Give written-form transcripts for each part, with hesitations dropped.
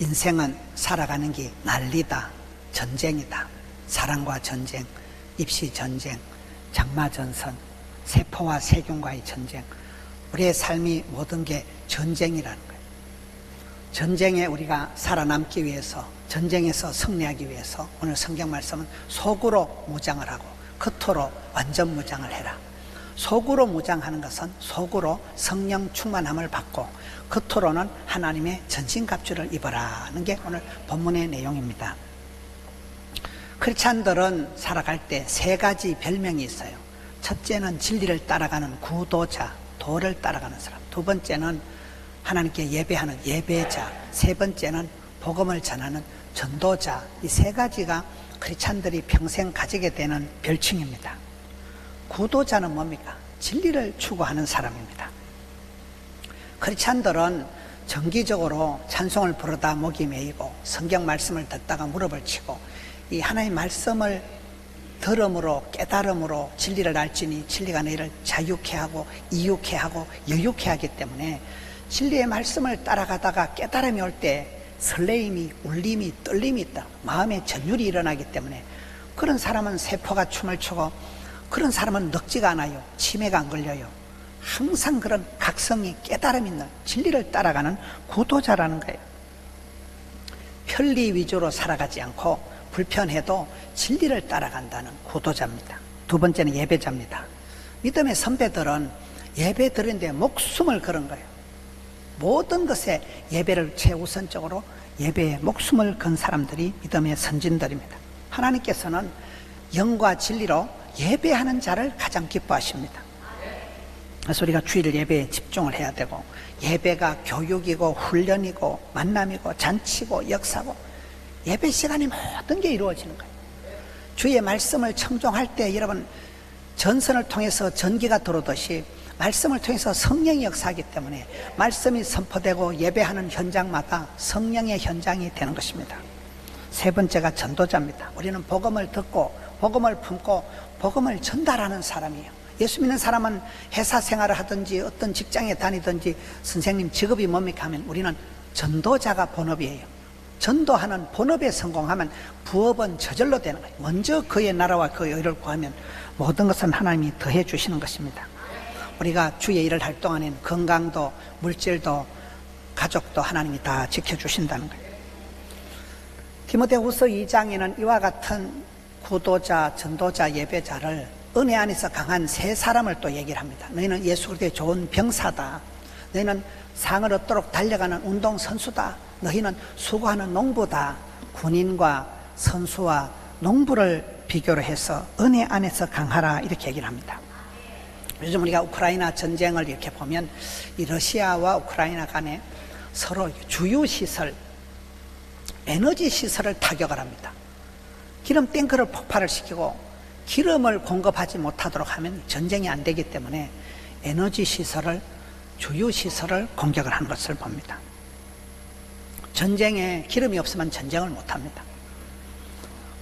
인생은 살아가는 게 난리다, 전쟁이다. 사랑과 전쟁, 입시 전쟁, 장마전선, 세포와 세균과의 전쟁. 우리의 삶이 모든 게 전쟁이라는 거예요. 전쟁에 우리가 살아남기 위해서, 전쟁에서 승리하기 위해서 오늘 성경 말씀은 속으로 무장을 하고 겉으로 완전 무장을 해라. 속으로 무장하는 것은 속으로 성령 충만함을 받고 겉으로는 하나님의 전신갑주를 입어라는 게 오늘 본문의 내용입니다. 크리스찬들은 살아갈 때 세 가지 별명이 있어요. 첫째는 진리를 따라가는 구도자, 도를 따라가는 사람. 두 번째는 하나님께 예배하는 예배자. 세 번째는 복음을 전하는 전도자. 이 세 가지가 크리스찬들이 평생 가지게 되는 별칭입니다. 구도자는 뭡니까? 진리를 추구하는 사람입니다. 크리스찬들은 정기적으로 찬송을 부르다 목이 메이고 성경 말씀을 듣다가 무릎을 치고 이 하나님의 말씀을 들음으로 깨달음으로 진리를 알지니 진리가 너희를 자유케 하고 이유케 하고 여유케 하기 때문에 진리의 말씀을 따라가다가 깨달음이 올 때 설레임이, 울림이, 떨림이 있다. 마음의 전율이 일어나기 때문에 그런 사람은 세포가 춤을 추고 그런 사람은 늙지가 않아요. 치매가 안 걸려요. 항상 그런 각성이 깨달음 있는 진리를 따라가는 구도자라는 거예요. 편리 위주로 살아가지 않고 불편해도 진리를 따라간다는 구도자입니다. 두 번째는 예배자입니다. 믿음의 선배들은 예배 드리는데 목숨을 걸은 거예요. 모든 것에 예배를 최우선적으로 예배에 목숨을 건 사람들이 믿음의 선진들입니다. 하나님께서는 영과 진리로 예배하는 자를 가장 기뻐하십니다. 그래서 우리가 주일 예배에 집중을 해야 되고 예배가 교육이고 훈련이고 만남이고 잔치고 역사고 예배 시간이 모든 게 이루어지는 거예요. 주의 말씀을 청종할 때 여러분 전선을 통해서 전기가 들어오듯이 말씀을 통해서 성령이 역사하기 때문에 말씀이 선포되고 예배하는 현장마다 성령의 현장이 되는 것입니다. 세 번째가 전도자입니다. 우리는 복음을 듣고 복음을 품고 복음을 전달하는 사람이에요. 예수 믿는 사람은 회사 생활을 하든지 어떤 직장에 다니든지 선생님 직업이 뭡니까 하면 우리는 전도자가 본업이에요. 전도하는 본업에 성공하면 부업은 저절로 되는 거예요. 먼저 그의 나라와 그의 의를 구하면 모든 것은 하나님이 더해 주시는 것입니다. 우리가 주의 일을 할 동안에는 건강도 물질도 가족도 하나님이 다 지켜주신다는 거예요. 디모데후서 2장에는 이와 같은 구도자, 전도자, 예배자를 은혜 안에서 강한 세 사람을 또 얘기를 합니다. 너희는 예수 그리스도의 좋은 병사다. 너희는 상을 얻도록 달려가는 운동선수다. 너희는 수고하는 농부다. 군인과 선수와 농부를 비교로 해서 은혜 안에서 강하라 이렇게 얘기를 합니다. 요즘 우리가 우크라이나 전쟁을 이렇게 보면 이 러시아와 우크라이나 간에 서로 주유시설, 에너지 시설을 타격을 합니다. 기름 탱크를 폭발을 시키고 기름을 공급하지 못하도록 하면 전쟁이 안 되기 때문에 에너지 시설을, 주유시설을 공격을 한 것을 봅니다. 전쟁에 기름이 없으면 전쟁을 못합니다.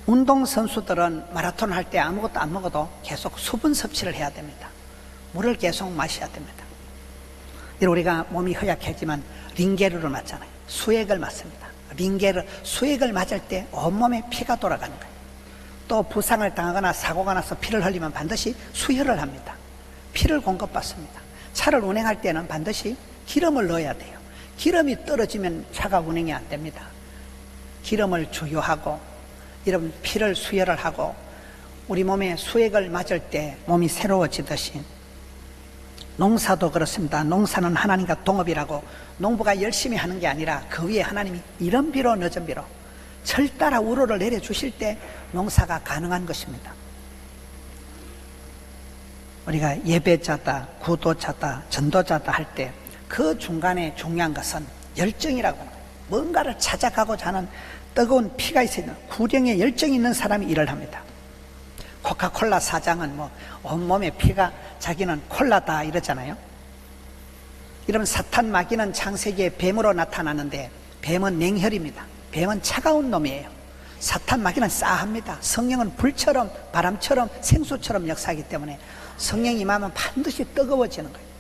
운동선수들은 마라톤 할 때 아무것도 안 먹어도 계속 수분 섭취를 해야 됩니다. 물을 계속 마셔야 됩니다. 우리가 몸이 허약하지만 링게르를 맞잖아요. 수액을 맞습니다. 링게르, 수액을 맞을 때 온몸에 피가 돌아가는 거예요. 또 부상을 당하거나 사고가 나서 피를 흘리면 반드시 수혈을 합니다. 피를 공급받습니다. 차를 운행할 때는 반드시 기름을 넣어야 돼요. 기름이 떨어지면 차가 운행이 안 됩니다. 기름을 주유하고 이런 피를 수혈을 하고 우리 몸에 수액을 맞을 때 몸이 새로워지듯이 농사도 그렇습니다. 농사는 하나님과 동업이라고 농부가 열심히 하는 게 아니라 그 위에 하나님이 이런 비로 늦은 비로 철 따라 우로를 내려주실 때 농사가 가능한 것입니다. 우리가 예배자다, 구도자다, 전도자다 할 때 그 중간에 중요한 것은 열정이라고 하는 거예요. 뭔가를 찾아가고자 하는 뜨거운 피가 있어야 되는 구령에 열정이 있는 사람이 일을 합니다. 코카콜라 사장은 뭐 온몸에 피가 자기는 콜라다 이러잖아요. 이러면 사탄 마귀는 창세기에 뱀으로 나타나는데 뱀은 냉혈입니다. 뱀은 차가운 놈이에요. 사탄 마귀는 싸합니다. 성령은 불처럼 바람처럼 생수처럼 역사하기 때문에 성령이 임하면 반드시 뜨거워지는 거예요.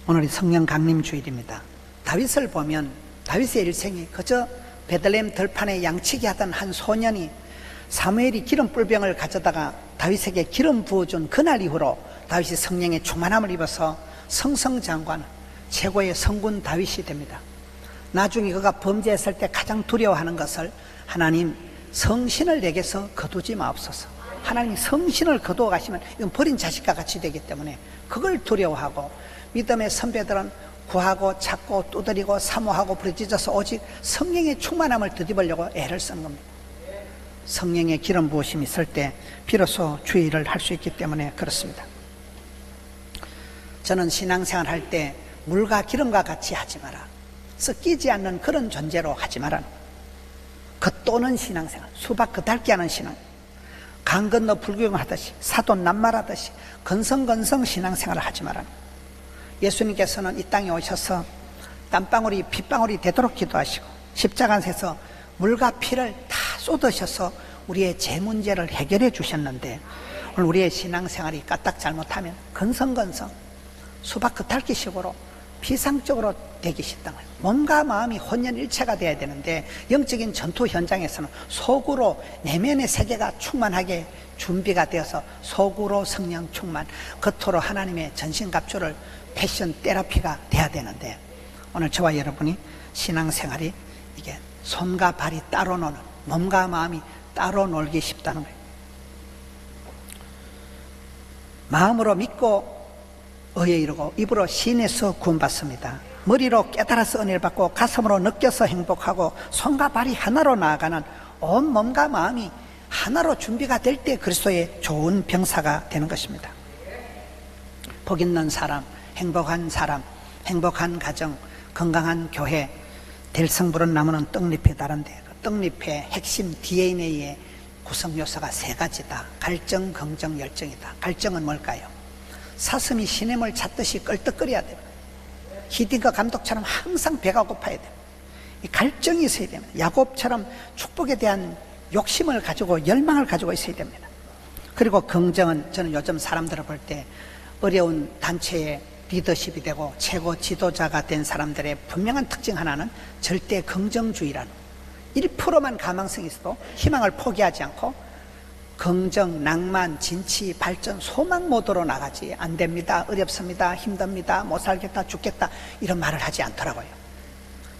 오늘이 성령 강림 주일입니다. 다윗을 보면 다윗의 일생이 그저 베들레헴 들판에 양치기 하던 한 소년이 사무엘이 기름 뿔병을 가져다가 다윗에게 기름 부어준 그날 이후로 다윗이 성령의 충만함을 입어서 성성장관 최고의 성군 다윗이 됩니다. 나중에 그가 범죄했을 때 가장 두려워하는 것을 하나님 성신을 내게서 거두지 마옵소서. 하나님이 성신을 거두어 가시면 이건 버린 자식과 같이 되기 때문에 그걸 두려워하고, 믿음의 선배들은 구하고 찾고 두드리고 사모하고 부르짖어서 오직 성령의 충만함을 덧입으려고 애를 쓰는 겁니다. 성령의 기름 부으심이 있을 때 비로소 주의를 할 수 있기 때문에 그렇습니다. 저는 신앙생활 할 때 물과 기름과 같이 하지 마라, 섞이지 않는 그런 존재로 하지 마라. 겉도는 신앙생활, 수박 겉핥기 하는 신앙, 강 건너 불구경하듯이 사돈 낱말하듯이 건성건성 신앙생활을 하지 마라. 예수님께서는 이 땅에 오셔서 땀방울이 핏방울이 되도록 기도하시고 십자가에서 물과 피를 다 쏟으셔서 우리의 제 문제를 해결해 주셨는데, 오늘 우리의 신앙생활이 까딱 잘못하면 건성건성 수박 겉핥기식으로 비상적으로 되기 쉽다는 거예요. 몸과 마음이 혼연일체가 되어야 되는데, 영적인 전투 현장에서는 속으로 내면의 세계가 충만하게 준비가 되어서 속으로 성령 충만, 겉으로 하나님의 전신갑주를 패션 테라피가 돼야 되는데, 오늘 저와 여러분이 신앙생활이 이게 손과 발이 따로 노는, 몸과 마음이 따로 놀기 쉽다는 거예요. 마음으로 믿고 의에 이르고 입으로 신에서 구원받습니다. 머리로 깨달아서 은혜를 받고 가슴으로 느껴서 행복하고 손과 발이 하나로 나아가는 온 몸과 마음이 하나로 준비가 될 때 그리스도의 좋은 병사가 되는 것입니다. 복 있는 사람, 행복한 가정, 건강한 교회, 될성부른 나무는 떡잎에 다른데 그 떡잎의 핵심 DNA의 구성 요소가 세 가지다. 갈증, 긍정, 열정이다. 갈증은 뭘까요? 사슴이 시냇물 찾듯이 껄떡거려야 돼요. 히딩크 감독처럼 항상 배가 고파야 돼요. 이 갈증이 있어야 됩니다. 야곱처럼 축복에 대한 욕심을 가지고 열망을 가지고 있어야 됩니다. 그리고 긍정은, 저는 요즘 사람들을 볼 때 어려운 단체의 리더십이 되고 최고 지도자가 된 사람들의 분명한 특징 하나는 절대 긍정주의라는, 1%만 가망성이 있어도 희망을 포기하지 않고 긍정, 낭만, 진치, 발전, 소망 모드로 나가지 안 됩니다, 어렵습니다, 힘듭니다, 못 살겠다, 죽겠다 이런 말을 하지 않더라고요.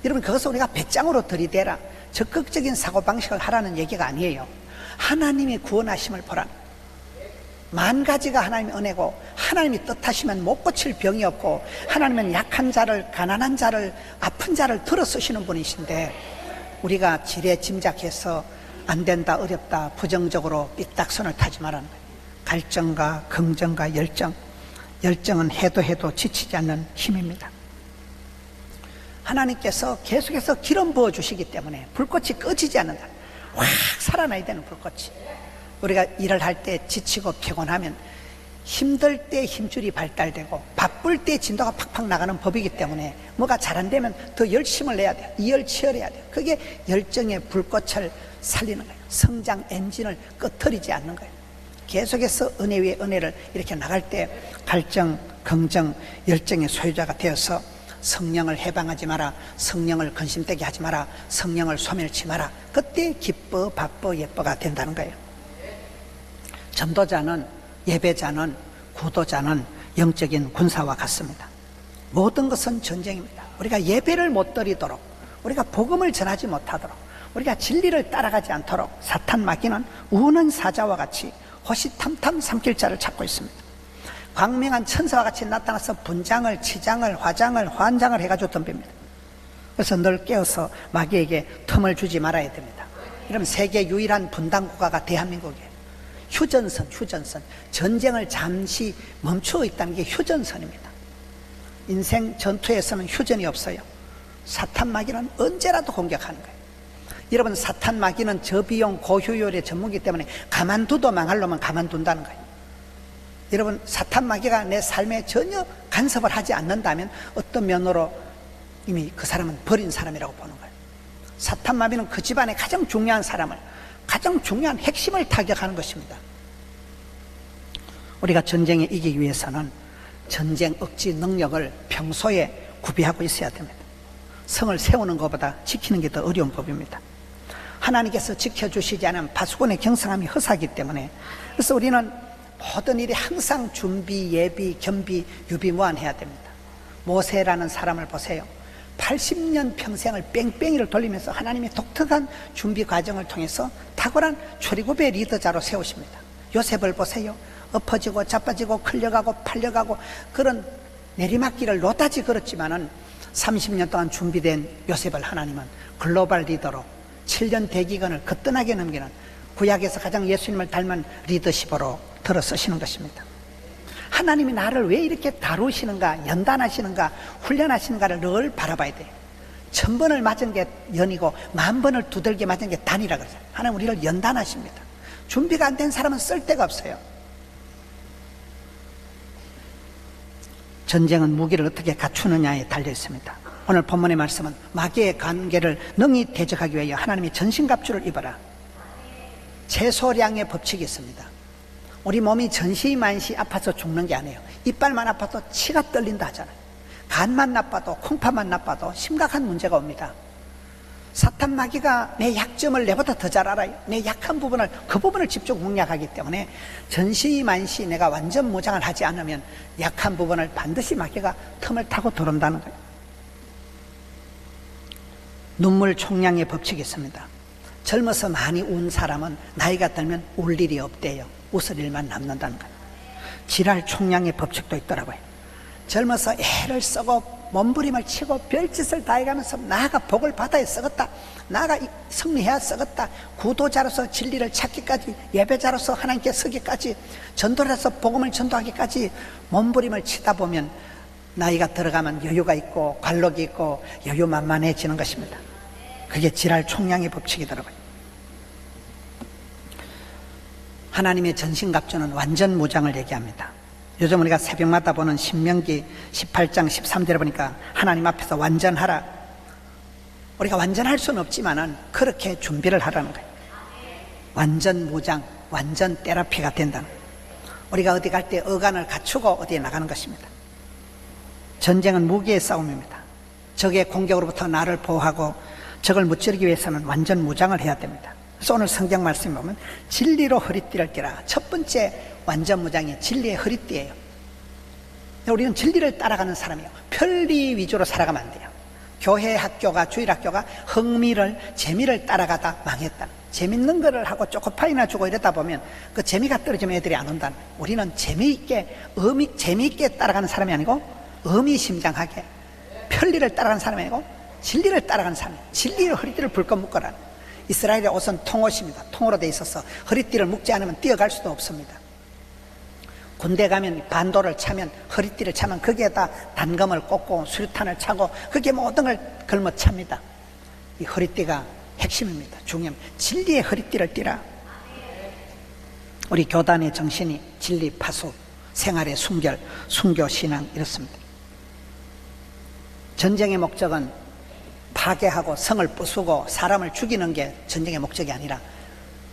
여러분, 그것을 우리가 배짱으로 들이대라, 적극적인 사고방식을 하라는 얘기가 아니에요. 하나님이 구원하심을 보라는, 만 가지가 하나님의 은혜고 하나님이 뜻하시면 못 고칠 병이 없고 하나님은 약한 자를, 가난한 자를, 아픈 자를 들어 쓰시는 분이신데, 우리가 지레 짐작해서 안 된다, 어렵다, 부정적으로 삐딱 손을 타지 말라는 거예요. 갈증과 긍정과 열정은 해도 지치지 않는 힘입니다. 하나님께서 계속해서 기름 부어 주시기 때문에 불꽃이 꺼지지 않는다. 확 살아나야 되는 불꽃이. 우리가 일을 할 때 지치고 피곤하면 힘들 때 힘줄이 발달되고 바쁠 때 진도가 팍팍 나가는 법이기 때문에 뭐가 잘 안 되면 더 열심을 내야 돼요. 이열치열해야 돼요. 그게 열정의 불꽃을 살리는 거예요. 성장 엔진을 꺼트리지 않는 거예요. 계속해서 은혜 위에 은혜를 이렇게 나갈 때 갈증, 긍정, 열정의 소유자가 되어서 성령을 해방하지 마라, 성령을 근심되게 하지 마라, 성령을 소멸치 마라. 그때 기뻐, 바빠, 예뻐가 된다는 거예요. 전도자는, 예배자는, 구도자는 영적인 군사와 같습니다. 모든 것은 전쟁입니다. 우리가 예배를 못 드리도록, 우리가 복음을 전하지 못하도록, 우리가 진리를 따라가지 않도록 사탄 마귀는 우는 사자와 같이 호시탐탐 삼킬 자를 찾고 있습니다. 광명한 천사와 같이 나타나서 분장을, 치장을, 화장을, 환장을 해가지고 덤빕니다. 그래서 늘 깨어서 마귀에게 틈을 주지 말아야 됩니다. 이러면 세계 유일한 분당국가가 대한민국이에요. 휴전선, 전쟁을 잠시 멈추어 있다는 게 휴전선입니다. 인생 전투에서는 휴전이 없어요. 사탄 마귀는 언제라도 공격하는 거예요. 여러분, 사탄 마귀는 저비용 고효율의 전문이기 때문에 가만둬도 망할 놈은 가만둔다는 거예요. 여러분, 사탄 마귀가 내 삶에 전혀 간섭을 하지 않는다면 어떤 면으로 이미 그 사람은 버린 사람이라고 보는 거예요. 사탄 마귀는 그 집안의 가장 중요한 사람을, 가장 중요한 핵심을 타격하는 것입니다. 우리가 전쟁에 이기기 위해서는 전쟁 억지 능력을 평소에 구비하고 있어야 됩니다. 성을 세우는 것보다 지키는 게 더 어려운 법입니다. 하나님께서 지켜주시지 않으면 파수꾼의 경성함이 허사하기 때문에, 그래서 우리는 모든 일이 항상 준비, 예비, 겸비, 유비무환해야 됩니다. 모세라는 사람을 보세요. 80년 평생을 뺑뺑이를 돌리면서 하나님의 독특한 준비 과정을 통해서 탁월한 출애굽의 리더자로 세우십니다. 요셉을 보세요. 엎어지고 자빠지고 클려가고 팔려가고 그런 내리막길을 노다지 걸었지만은 30년 동안 준비된 요셉을 하나님은 글로벌 리더로 7년 대기근을 거뜬하게 넘기는, 구약에서 가장 예수님을 닮은 리더십으로 들어 쓰시는 것입니다. 하나님이 나를 왜 이렇게 다루시는가, 연단하시는가, 훈련하시는가를 늘 바라봐야 돼요. 1000번을 맞은 게 연이고 10,000번을 두들겨 맞은 게 단이라 그러죠. 하나님 우리를 연단하십니다. 준비가 안 된 사람은 쓸 데가 없어요. 전쟁은 무기를 어떻게 갖추느냐에 달려 있습니다. 오늘 본문의 말씀은 마귀의 관계를 능히 대적하기 위하여 하나님의 전신갑주를 입어라. 채소량의 법칙이 있습니다. 우리 몸이 전시만시 아파서 죽는 게 아니에요. 이빨만 아파도 치가 떨린다 하잖아요. 간만 나빠도, 콩팥만 나빠도 심각한 문제가 옵니다. 사탄 마귀가 내 약점을 내보다 더 잘 알아요. 내 약한 부분을, 그 부분을 집중 공략하기 때문에 전시만시 내가 완전 무장을 하지 않으면 약한 부분을 반드시 마귀가 틈을 타고 들어온다는 거예요. 눈물 총량의 법칙이 있습니다. 젊어서 많이 운 사람은 나이가 들면 울 일이 없대요. 웃을 일만 남는다는 거예요. 지랄 총량의 법칙도 있더라고요. 젊어서 애를 쓰고 몸부림을 치고 별짓을 다 해가면서 나아가 복을 받아야 썩었다, 나아가 승리해야 썩었다, 구도자로서 진리를 찾기까지, 예배자로서 하나님께 서기까지, 전도자로서 복음을 전도하기까지 몸부림을 치다 보면 나이가 들어가면 여유가 있고 관록이 있고 여유만만해지는 것입니다. 그게 지랄 총량의 법칙이더라고요. 하나님의 전신갑주는 완전 무장을 얘기합니다. 요즘 우리가 새벽마다 보는 신명기 18장 13절에 보니까 하나님 앞에서 완전하라. 우리가 완전할 수는 없지만은 그렇게 준비를 하라는 거예요. 완전 무장, 완전 테라피가 된다는 거예요. 우리가 어디 갈 때 어간을 갖추고 어디에 나가는 것입니다. 전쟁은 무기의 싸움입니다. 적의 공격으로부터 나를 보호하고 적을 무찌르기 위해서는 완전 무장을 해야 됩니다. 그래서 오늘 성경 말씀 보면 진리로 허리띠를 띠라. 첫 번째 완전 무장이 진리의 허리띠예요. 우리는 진리를 따라가는 사람이에요. 편리 위주로 살아가면 안 돼요. 교회 학교가, 주일학교가 흥미를, 재미를 따라가다 망했다. 재밌는 거를 하고 초코파이나 주고 이러다 보면 그 재미가 떨어지면 애들이 안 온다는 거예요. 우리는 재미있게, 재미있게 따라가는 사람이 아니고 의미심장하게 편리를 따라가는 사람이 아니고 진리를 따라가는 사람이에요. 진리의 허리띠를 불끈 묶어라. 이스라엘의 옷은 통옷입니다. 통으로 돼 있어서 허리띠를 묶지 않으면 뛰어갈 수도 없습니다. 군대 가면 반도를 차면, 허리띠를 차면 거기에다 단검을 꽂고 수류탄을 차고 그게 모든 걸 걸머 찹니다. 이 허리띠가 핵심입니다. 중요합니다. 진리의 허리띠를 띠라. 우리 교단의 정신이 진리 파수, 생활의 순결, 순교 신앙 이렇습니다. 전쟁의 목적은 파괴하고 성을 부수고 사람을 죽이는 게 전쟁의 목적이 아니라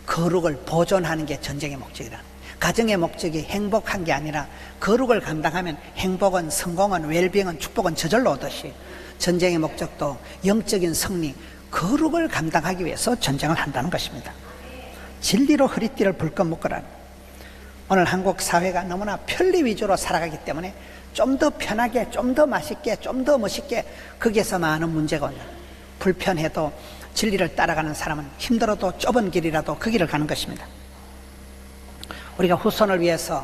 거룩을 보존하는 게 전쟁의 목적이라. 가정의 목적이 행복한 게 아니라 거룩을 감당하면 행복은, 성공은, 웰빙은, 축복은 저절로 오듯이 전쟁의 목적도 영적인 승리, 거룩을 감당하기 위해서 전쟁을 한다는 것입니다. 진리로 허리띠를 불끈 묶으라. 오늘 한국 사회가 너무나 편리 위주로 살아가기 때문에 좀 더 편하게, 좀 더 맛있게, 좀 더 멋있게, 거기에서 많은 문제가 온다. 불편해도 진리를 따라가는 사람은 힘들어도 좁은 길이라도 그 길을 가는 것입니다. 우리가 후손을 위해서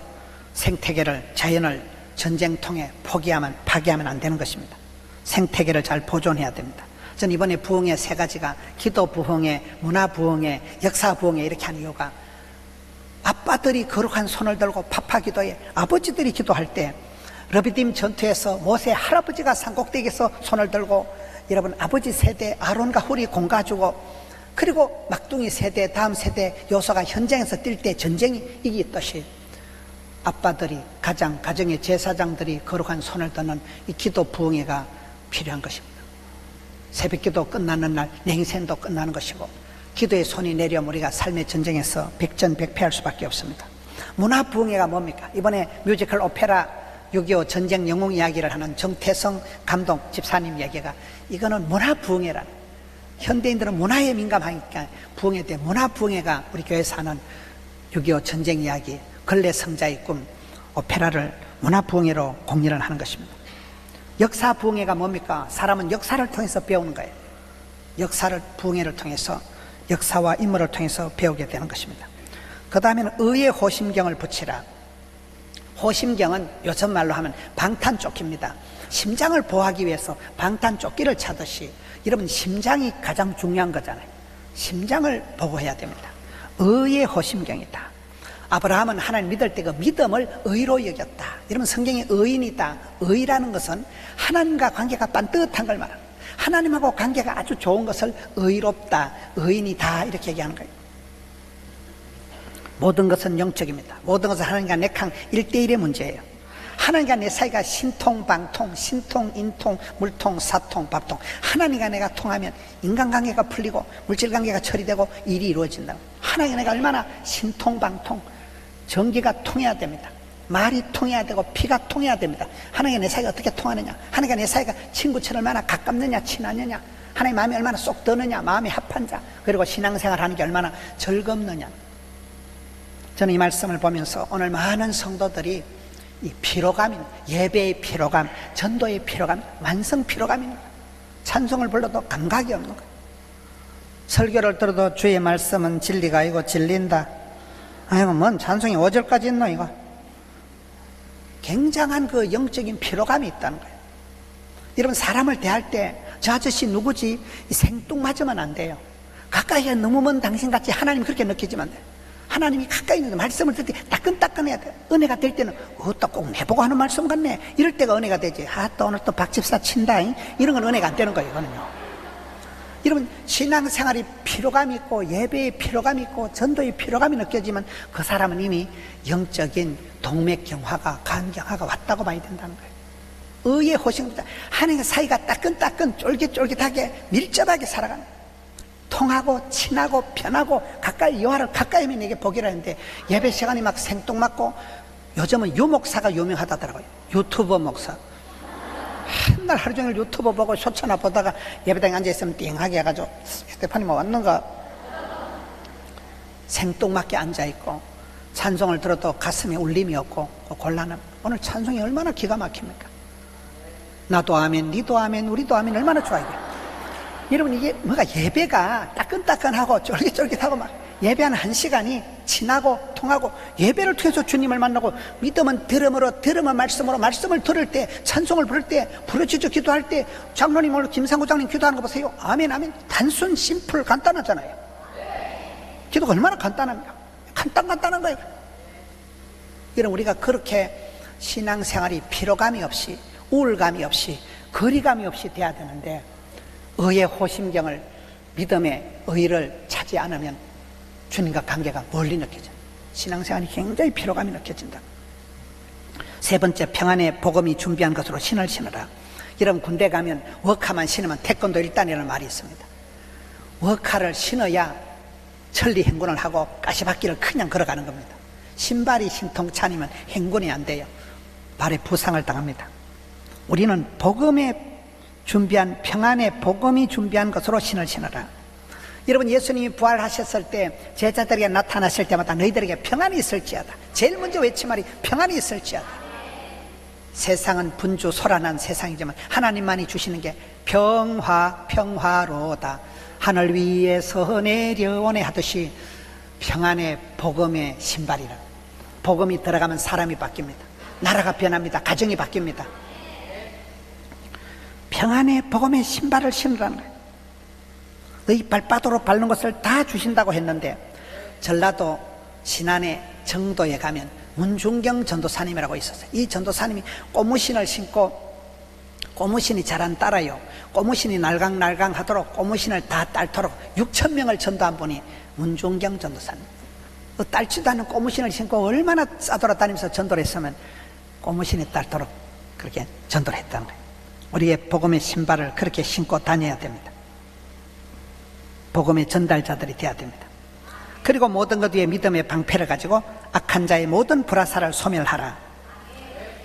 생태계를, 자연을 전쟁통에 포기하면, 파괴하면 안 되는 것입니다. 생태계를 잘 보존해야 됩니다. 저는 이번에 부흥회 3가지가 기도 부흥회, 문화 부흥회, 역사 부흥회 이렇게 한 이유가 아빠들이 거룩한 손을 들고 파파 기도에, 아버지들이 기도할 때 르비딤 전투에서 모세 할아버지가 산꼭대기에서 손을 들고, 여러분 아버지 세대 아론과 훌이 공가주고, 그리고 막둥이 세대, 다음 세대 요소가 현장에서 뛸 때 전쟁이 이기듯이 아빠들이, 가정의 제사장들이 거룩한 손을 드는 이 기도 부흥회가 필요한 것입니다. 새벽기도 끝나는 날 냉센도 끝나는 것이고, 기도의 손이 내려면 우리가 삶의 전쟁에서 백전백패할 수밖에 없습니다. 문화 부흥회가 뭡니까? 이번에 뮤지컬 오페라 6.25 전쟁 영웅 이야기를 하는 정태성 감독 집사님 얘기가, 이거는 문화 부흥회라. 현대인들은 문화에 민감하니까 부흥회 때 문화 부흥회가 우리 교회에서 하는 6.25 전쟁 이야기, 근래 성자의 꿈 오페라를 문화 부흥회로 공연을 하는 것입니다. 역사 부흥회가 뭡니까? 사람은 역사를 통해서 배우는 거예요. 역사를 부흥회를 통해서, 역사와 인물을 통해서 배우게 되는 것입니다. 그 다음에는 의의 호심경을 붙이라. 호심경은 요즘 말로 하면 방탄조끼입니다. 심장을 보호하기 위해서 방탄조끼를 차듯이, 여러분 심장이 가장 중요한 거잖아요. 심장을 보호해야 됩니다. 의의 호심경이다. 아브라함은 하나님 믿을 때 그 믿음을 의로 여겼다. 여러분 성경에 의인이다. 의라는 것은 하나님과 관계가 반듯한 걸 말합니다. 하나님하고 관계가 아주 좋은 것을 의롭다, 의인이다 이렇게 얘기하는 거예요. 모든 것은 영적입니다. 모든 것은 하나님과 내 강 1대1의 문제예요. 하나님과 내 사이가 신통방통, 신통, 인통, 물통, 사통, 밥통. 하나님과 내가 통하면 인간관계가 풀리고 물질관계가 처리되고 일이 이루어진다. 하나님과 내가 얼마나 신통방통, 전기가 통해야 됩니다. 말이 통해야 되고 피가 통해야 됩니다. 하나님과 내 사이가 어떻게 통하느냐, 하나님과 내 사이가 친구처럼 얼마나 가깝느냐, 친하느냐, 하나님 마음이 얼마나 쏙 드느냐, 마음이 합한 자, 그리고 신앙생활 하는 게 얼마나 즐겁느냐. 저는 이 말씀을 보면서 오늘 많은 성도들이 이 피로감, 예배의 피로감, 전도의 피로감, 완성 피로감입니다. 찬송을 불러도 감각이 없는 거예요. 설교를 들어도 주의 말씀은 진리가 아니고 진리인다. 아이고 뭔 찬송이 5절까지 있노 이거. 굉장한 그 영적인 피로감이 있다는 거예요. 여러분 사람을 대할 때 저 아저씨 누구지? 이 생뚱맞으면 안 돼요. 가까이에 너무 먼 당신같이 하나님이 그렇게 느끼지면 안 돼요. 하나님이 가까이 있는데 말씀을 들을 때 따끈따끈해야 돼. 은혜가 될 때는 또 꼭 내보고 하는 말씀 같네, 이럴 때가 은혜가 되지. 또 오늘 또 박집사 친다잉, 이런 건 은혜가 안 되는 거예요. 이거는요. 여러분 신앙생활이 피로감이 있고 예배의 피로감이 있고 전도의 피로감이 느껴지면 그 사람은 이미 영적인 동맥경화가, 간경화가 왔다고 봐야 된다는 거예요. 의의 호심입니다. 하나님과 사이가 따끈따끈 쫄깃쫄깃하게 밀접하게 살아가는 거예요. 통하고 친하고 편하고 가까이, 여호와를 가까이 하면 이게 복이라 했는데 예배 시간이 막 생뚱맞고, 요즘은 유 목사가 유명하다더라고요. 유튜버 목사. 맨날 하루 종일 유튜브 보고 쇼츠나 보다가 예배당에 앉아있으면 띵하게 해가지고 스테파님 왔는가, 생뚱맞게 앉아있고 찬송을 들어도 가슴에 울림이 없고 곤란함. 오늘 찬송이 얼마나 기가 막힙니까? 나도 아멘, 니도 아멘, 우리도 아멘, 얼마나 좋아요. 여러분 이게 뭐가, 예배가 따끈따끈하고 쫄깃쫄깃하고 막 예배하는 한 시간이 친하고 통하고, 예배를 통해서 주님을 만나고, 믿음은 들음으로, 들음은 말씀으로, 말씀을 들을 때, 찬송을 부를 때, 부르짖어 기도할 때, 장로님 오늘 김상구 장님 기도하는 거 보세요. 아멘 아멘. 단순 심플 간단하잖아요. 기도가 얼마나 간단합니까? 간단한 거예요. 여러분 우리가 그렇게 신앙생활이 피로감이 없이, 우울감이 없이, 거리감이 없이 돼야 되는데, 의의 호심경을, 믿음의 의를 찾지 않으면 주님과 관계가 멀리 느껴져요. 신앙생활이 굉장히 피로감이 느껴진다. 세 번째, 평안의 복음이 준비한 것으로 신을 신으라. 여러분 군대 가면 워카만 신으면 태권도 1단이라는 말이 있습니다. 워카를 신어야 천리 행군을 하고 가시밭길을 그냥 걸어가는 겁니다. 신발이 신통치 않으면 행군이 안 돼요. 발에 부상을 당합니다. 우리는 복음의 준비한, 평안의 복음이 준비한 것으로 신을 신으라. 여러분 예수님이 부활하셨을 때 제자들에게 나타나실 때마다 너희들에게 평안이 있을지어다. 제일 먼저 외친 말이 평안이 있을지어다. 세상은 분주소란한 세상이지만 하나님만이 주시는 게 평화로다. 하늘 위에서 내려오네 하듯이 평안의 복음의 신발이라. 복음이 들어가면 사람이 바뀝니다. 나라가 변합니다. 가정이 바뀝니다. 평안의 복음의 신발을 신으라는 거예요. 너희 발바닥으로 밟는 것을 다 주신다고 했는데, 전라도 신안의 정도에 가면 문중경 전도사님이라고 있었어요. 이 전도사님이 고무신을 신고, 고무신이 잘 안 따라요. 고무신이 날강날강 하도록 고무신을 다 딸도록 6,000명을 전도한 분이 문중경 전도사님. 딸지도 않은 고무신을 신고 얼마나 싸돌아다니면서 전도를 했으면 고무신이 딸도록 그렇게 전도를 했다는 거예요. 우리의 복음의 신발을 그렇게 신고 다녀야 됩니다. 복음의 전달자들이 되어야 됩니다. 그리고 모든 것 위에 믿음의 방패를 가지고 악한 자의 모든 불화살을 소멸하라.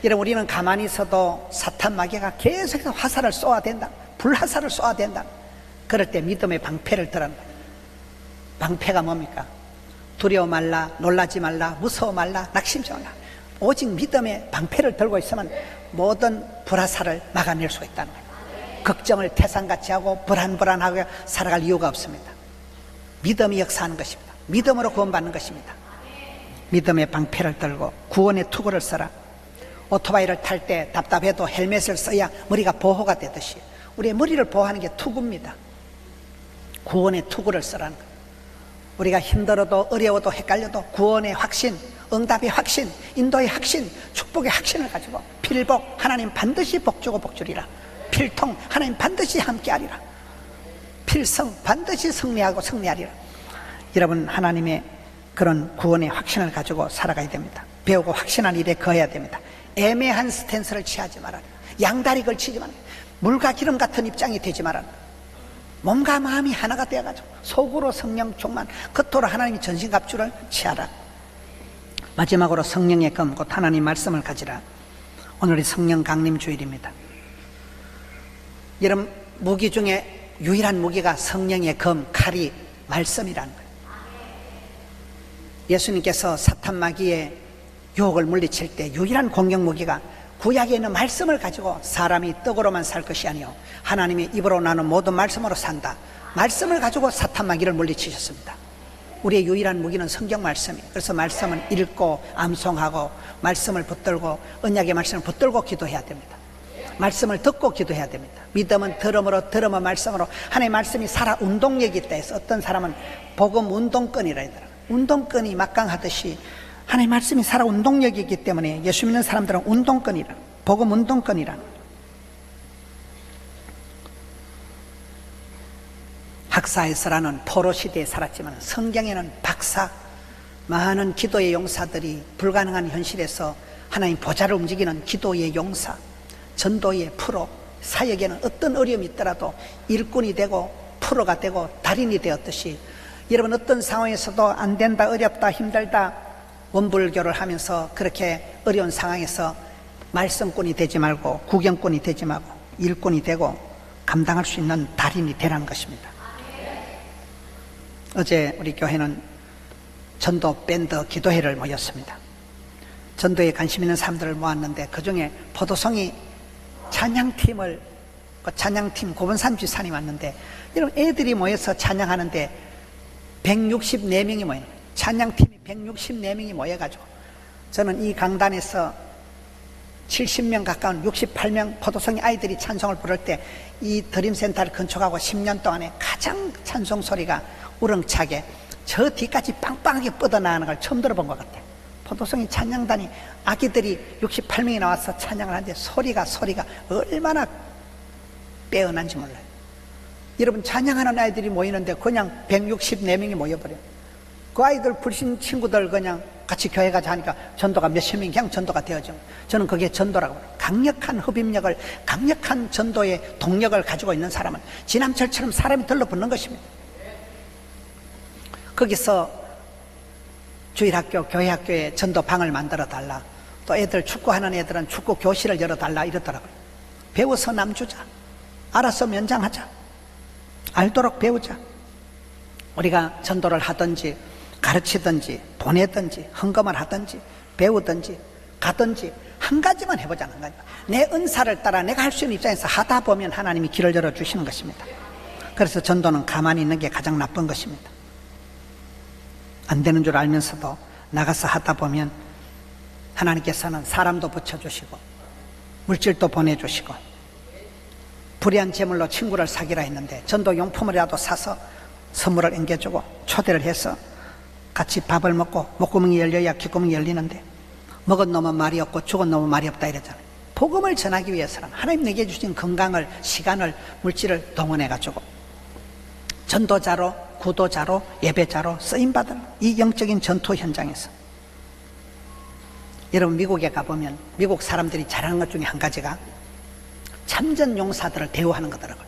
여러분, 우리는 가만히 있어도 사탄 마귀가 계속해서 화살을 쏘아야 된다, 불화살을 쏘아야 된다. 그럴 때 믿음의 방패를 들어라. 방패가 뭡니까? 두려워 말라, 놀라지 말라, 무서워 말라, 낙심하지 말라. 오직 믿음의 방패를 들고 있으면 모든 불화살을 막아낼 수 있다는 거예요. 걱정을 태산같이 하고 불안하게 살아갈 이유가 없습니다. 믿음이 역사하는 것입니다. 믿음으로 구원받는 것입니다. 믿음의 방패를 들고 구원의 투구를 써라. 오토바이를 탈 때 답답해도 헬멧을 써야 머리가 보호가 되듯이 우리의 머리를 보호하는 게 투구입니다. 구원의 투구를 쓰라는 거예요. 우리가 힘들어도 어려워도 헷갈려도 구원의 확신, 응답의 확신, 인도의 확신, 축복의 확신을 가지고 필복, 하나님 반드시 복주고 복주리라. 필통, 하나님 반드시 함께하리라. 필성, 반드시 승리하고 승리하리라. 여러분, 하나님의 그런 구원의 확신을 가지고 살아가야 됩니다. 배우고 확신한 일에 거해야 됩니다. 애매한 스탠스를 취하지 말아라. 양다리 걸치지 말아라. 물과 기름 같은 입장이 되지 말아라. 몸과 마음이 하나가 되어가지고 속으로 성령 충만, 겉으로 하나님의 전신갑주를 취하라. 마지막으로 성령의 검, 곧 하나님 말씀을 가지라. 오늘이 성령 강림 주일입니다. 여러분, 무기 중에 유일한 무기가 성령의 검, 칼이 말씀이라는 거예요. 예수님께서 사탄 마귀의 유혹을 물리칠 때 유일한 공격 무기가 구약에 있는 말씀을 가지고 사람이 떡으로만 살 것이 아니요 하나님의 입으로 나는 모든 말씀으로 산다. 말씀을 가지고 사탄 마귀를 물리치셨습니다. 우리의 유일한 무기는 성경 말씀이에요. 그래서 말씀은 읽고 암송하고 말씀을 붙들고 언약의 말씀을 붙들고 기도해야 됩니다. 말씀을 듣고 기도해야 됩니다. 믿음은 들음으로, 들음은 말씀으로. 하나님의 말씀이 살아 운동력이 있다 해서 어떤 사람은 복음 운동권이라 하더라고요. 운동권이 막강하듯이 하나님의 말씀이 살아 운동력이 있기 때문에 예수 믿는 사람들은 운동권이라, 복음 운동권이라. 학사에서라는 포로 시대에 살았지만 성경에는 박사, 많은 기도의 용사들이 불가능한 현실에서 하나님 보좌를 움직이는 기도의 용사, 전도의 프로, 사역에는 어떤 어려움이 있더라도 일꾼이 되고 프로가 되고 달인이 되었듯이 여러분, 어떤 상황에서도 안 된다, 어렵다, 힘들다 원불교를 하면서 그렇게 어려운 상황에서 말씀꾼이 되지 말고 구경꾼이 되지 말고 일꾼이 되고 감당할 수 있는 달인이 되라는 것입니다. 어제 우리 교회는 전도 밴드 기도회를 모였습니다. 전도에 관심 있는 사람들을 모았는데 그중에 포도송이 찬양팀을, 찬양팀 고본산 지사님 왔는데 여러분, 애들이 모여서 찬양하는데 164명이 모여요. 찬양팀이 164명이 모여가지고 저는 이 강단에서 70명 가까운 68명 포도송이 아이들이 찬송을 부를 때 이 드림센터를 건축하고 10년 동안에 가장 찬송 소리가 우렁차게 저 뒤까지 빵빵하게 뻗어나가는 걸 처음 들어본 것 같아요. 포도송이 찬양단이 아기들이 68명이 나와서 찬양을 하는데 소리가 얼마나 빼어난지 몰라요. 여러분, 찬양하는 아이들이 모이는데 그냥 164명이 모여버려요. 그 아이들 불신 친구들 그냥 같이 교회 가자 하니까 전도가 몇십 명 그냥 전도가 되어져. 저는 그게 전도라고 해요. 강력한 흡입력을, 강력한 전도의 동력을 가지고 있는 사람은 지남철처럼 사람이 들러붙는 것입니다. 거기서 주일학교, 교회학교에 전도방을 만들어 달라, 또 애들 축구하는 애들은 축구 교실을 열어 달라 이러더라고요. 배워서 남주자, 알아서 면장하자, 알도록 배우자. 우리가 전도를 하든지 가르치든지 보내든지 헌금을 하든지 배우든지 가든지 한 가지만 해보자는 한 가지. 내 은사를 따라 내가 할 수 있는 입장에서 하다 보면 하나님이 길을 열어주시는 것입니다. 그래서 전도는 가만히 있는 게 가장 나쁜 것입니다. 안 되는 줄 알면서도 나가서 하다 보면 하나님께서는 사람도 붙여주시고 물질도 보내주시고, 불의한 재물로 친구를 사귀라 했는데 전도 용품이라도 사서 선물을 앵겨주고 초대를 해서 같이 밥을 먹고 목구멍이 열려야 귓구멍이 열리는데 먹은 놈은 말이 없고 죽은 놈은 말이 없다 이러잖아요. 복음을 전하기 위해서는 하나님 내게 주신 건강을, 시간을, 물질을 동원해가지고 전도자로, 구도자로, 예배자로 쓰임받은 이 영적인 전투 현장에서, 여러분, 미국에 가보면 미국 사람들이 잘하는 것 중에 한 가지가 참전 용사들을 대우하는 거더라고요.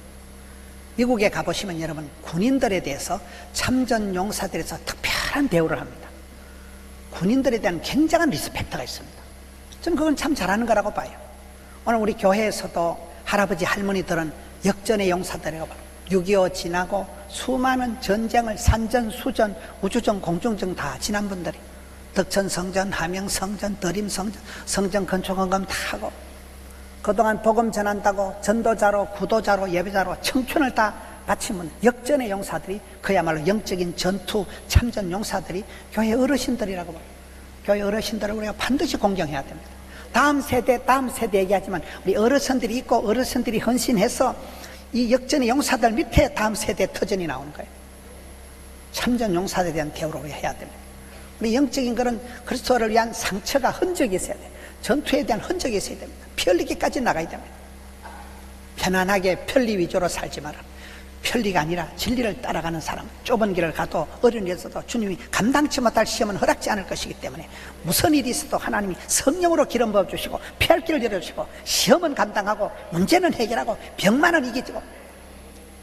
미국에 가보시면 여러분, 군인들에 대해서 참전 용사들에서 특별한 대우를 합니다. 군인들에 대한 굉장한 리스펙트가 있습니다. 저는 그건 참 잘하는 거라고 봐요. 오늘 우리 교회에서도 할아버지 할머니들은 역전의 용사들이라고 봐요. 6.25 지나고 수많은 전쟁을 산전, 수전, 우주전, 공중전 다 지난 분들이 덕천성전, 함영성전, 드림성전, 성전 건축헌금 다 하고 그동안 복음 전한다고 전도자로, 구도자로, 예배자로 청춘을 다 바치면 역전의 용사들이 그야말로 영적인 전투 참전 용사들이 교회 어르신들이라고 봐요. 교회 어르신들을 우리가 반드시 공경해야 됩니다. 다음 세대 얘기하지만 우리 어르신들이 있고 어르신들이 헌신해서 이 역전의 용사들 밑에 다음 세대 터전이 나오는 거예요. 참전 용사들에 대한 대우를 우리가 해야 됩니다. 우리 영적인 그런 그리스도를 위한 상처가 흔적이 있어야 돼요. 전투에 대한 흔적이 있어야 됩니다. 피 흘리기까지 나가야 됩니다. 편안하게 편리 위주로 살지 마라. 편리가 아니라 진리를 따라가는 사람, 좁은 길을 가도 어른에서도 주님이 감당치 못할 시험은 허락지 않을 것이기 때문에 무슨 일이 있어도 하나님이 성령으로 기름 부어주시고 피할 길을 열어주시고 시험은 감당하고 문제는 해결하고 병만은 이기고.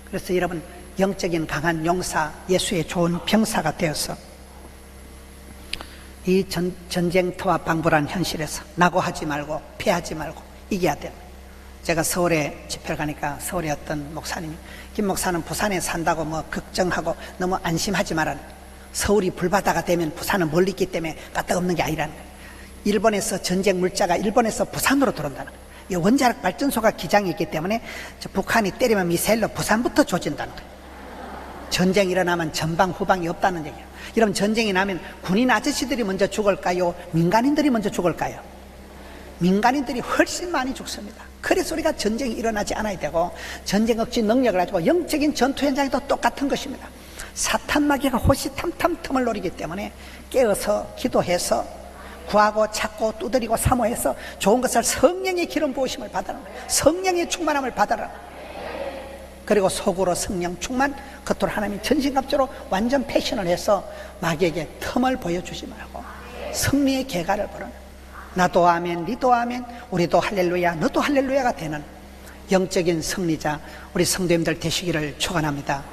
그래서 여러분 영적인 강한 용사, 예수의 좋은 병사가 되어서 이 전쟁터와 방불한 현실에서 낙오하지 말고 패하지 말고 이겨야 됩니다. 제가 서울에 집회를 가니까 서울에 어떤 목사님이 김 목사는 부산에 산다고 뭐 걱정하고 너무 안심하지 말라는 거예요. 서울이 불바다가 되면 부산은 멀리 있기 때문에 까딱없는 게 아니라는 거예요. 일본에서 전쟁 물자가 일본에서 부산으로 들어온다는 거예요. 이 원자력 발전소가 기장이 있기 때문에 북한이 때리면 미사일로 부산부터 조진다는 거예요. 전쟁이 일어나면 전방 후방이 없다는 얘기예요. 여러분 전쟁이 나면 군인 아저씨들이 먼저 죽을까요? 민간인들이 먼저 죽을까요? 민간인들이 훨씬 많이 죽습니다. 그래서 우리가 전쟁이 일어나지 않아야 되고 전쟁 억지 능력을 가지고 영적인 전투 현장에도 똑같은 것입니다. 사탄 마귀가 호시탐탐 틈을 노리기 때문에 깨어서 기도해서 구하고 찾고 두드리고 사모해서 좋은 것을 성령의 기름 부으심을 받아라. 성령의 충만함을 받아라. 그리고 속으로 성령 충만, 겉으로 하나님이 전신갑주로 완전 패션을 해서 마귀에게 틈을 보여주지 말고 승리의 계가를 보는, 나도 아멘, 니도 아멘, 우리도 할렐루야, 너도 할렐루야가 되는 영적인 승리자 우리 성도님들 되시기를 축원합니다.